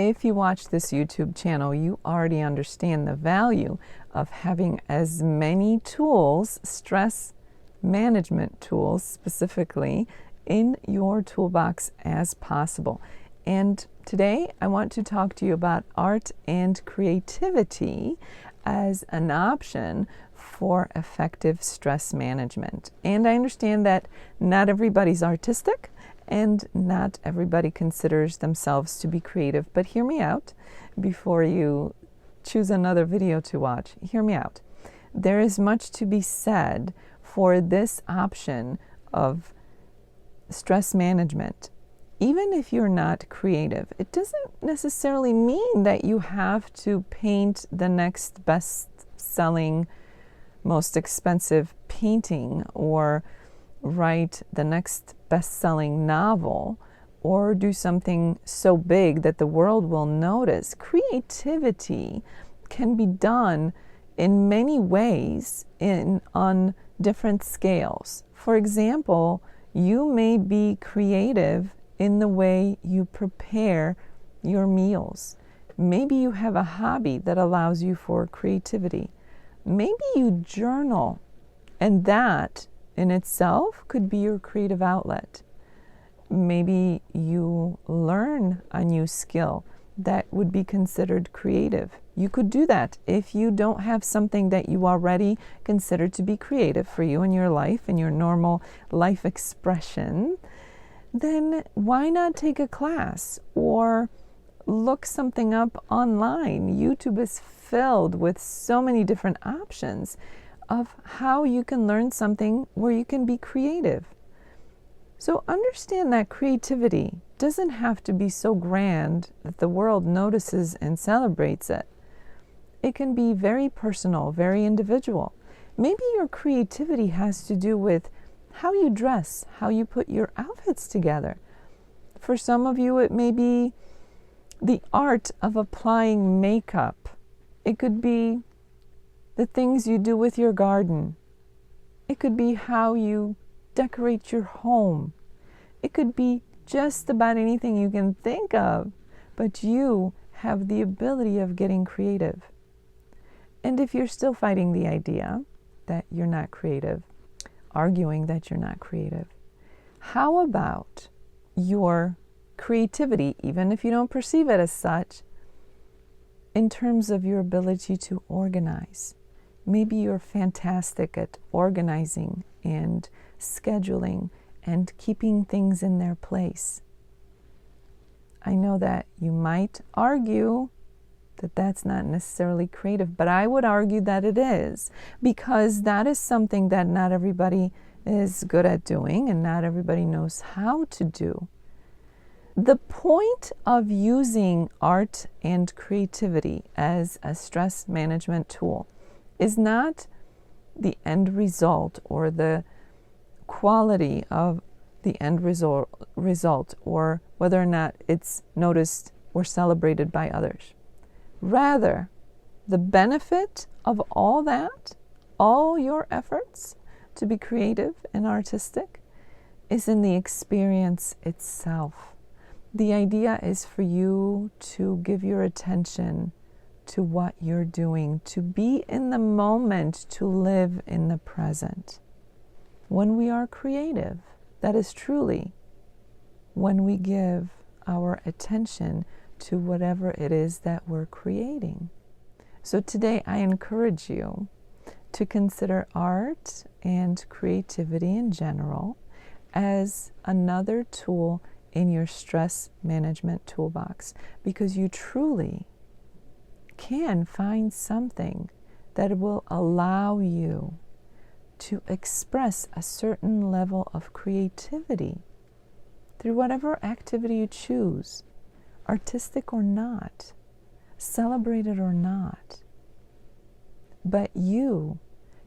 If you watch this YouTube channel, you already understand the value of having as many tools, stress management tools specifically, in your toolbox as possible. And today I want to talk to you about art and creativity as an option for effective stress management. And I understand that not everybody's artistic and not everybody considers themselves to be creative, but hear me out before you choose another video to watch. Hear me out. There is much to be said for this option of stress management. Even if you're not creative, it doesn't necessarily mean that you have to paint the next best-selling, most expensive painting or write the next best-selling novel or do something so big that the world will notice. Creativity can be done in many ways on different scales. For example, you may be creative in the way you prepare your meals. Maybe you have a hobby that allows you for creativity. Maybe you journal, and that in itself could be your creative outlet. Maybe you learn a new skill that would be considered creative. You could do that if you don't have something that you already consider to be creative for you in your life, in your normal life expression. Then why not take a class or look something up online? YouTube is filled with so many different options of how you can learn something where you can be creative. So understand that creativity doesn't have to be so grand that the world notices and celebrates it. It can be very personal, very individual. Maybe your creativity has to do with how you dress, how you put your outfits together. For some of you, it may be the art of applying makeup. It could be the things you do with your garden. It could be how you decorate your home. It could be just about anything you can think of, but you have the ability of getting creative. And if you're still fighting the idea that you're not creative, arguing that you're not creative, how about your creativity, even if you don't perceive it as such, in terms of your ability to organize? Maybe you're fantastic at organizing and scheduling and keeping things in their place. I know that you might argue that that's not necessarily creative, but I would argue that it is, because that is something that not everybody is good at doing and not everybody knows how to do. The point of using art and creativity as a stress management tool is not the end result or the quality of the end result or whether or not it's noticed or celebrated by others. Rather, the benefit of all that, all your efforts to be creative and artistic, is in the experience itself. The idea is for you to give your attention to what you're doing, to be in the moment, to live in the present. When we are creative, that is truly when we give our attention to whatever it is that we're creating. So today I encourage you to consider art and creativity in general as another tool in your stress management toolbox, because you truly can find something that will allow you to express a certain level of creativity through whatever activity you choose, artistic or not, celebrated or not. But you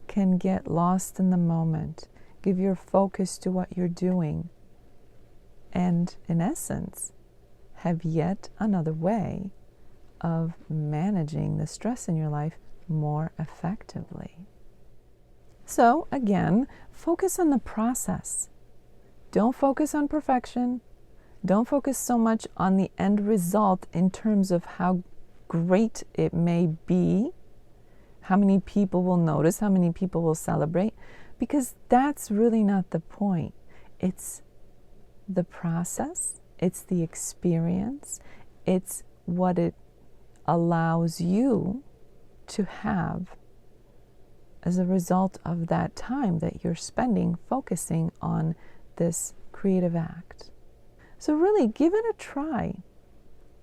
can get lost in the moment, give your focus to what you're doing, and in essence, have yet another way of managing the stress in your life more effectively. So again, focus on the process. Don't focus on perfection. Don't focus so much on the end result in terms of how great it may be, how many people will notice, how many people will celebrate, because that's really not the point. It's the process, it's the experience, it's what it allows you to have as a result of that time that you're spending focusing on this creative act. So really, give it a try.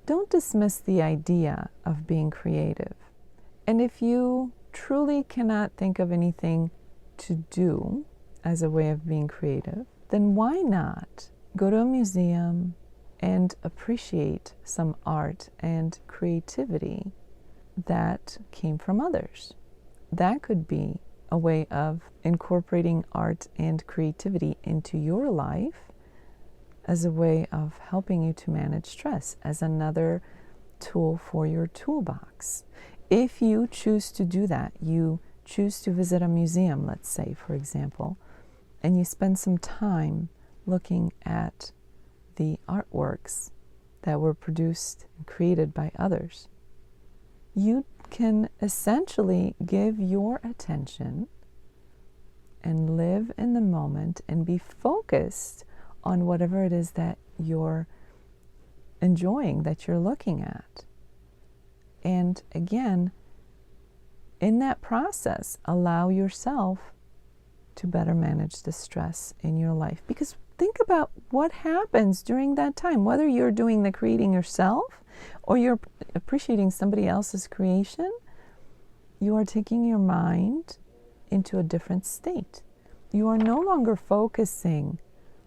Don't dismiss the idea of being creative. And if you truly cannot think of anything to do as a way of being creative, then why not go to a museum and appreciate some art and creativity that came from others? That could be a way of incorporating art and creativity into your life as a way of helping you to manage stress, as another tool for your toolbox. If you choose to do that, you choose to visit a museum, let's say, for example, and you spend some time looking at the artworks that were produced and created by others, you can essentially give your attention and live in the moment and be focused on whatever it is that you're enjoying, that you're looking at. And again, in that process, allow yourself to better manage the stress in your life. Because think about what happens during that time, whether you're doing the creating yourself or you're appreciating somebody else's creation, you are taking your mind into a different state. You are no longer focusing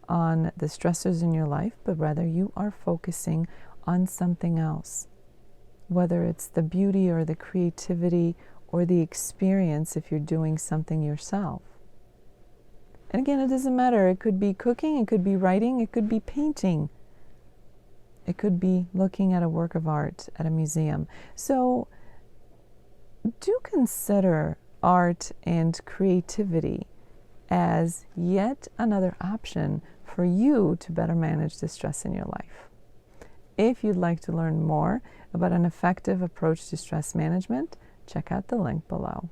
on the stressors in your life, but rather you are focusing on something else, whether it's the beauty or the creativity or the experience if you're doing something yourself. And again, it doesn't matter. It could be cooking, it could be writing, it could be painting. It could be looking at a work of art at a museum. So do consider art and creativity as yet another option for you to better manage the stress in your life. If you'd like to learn more about an effective approach to stress management, check out the link below.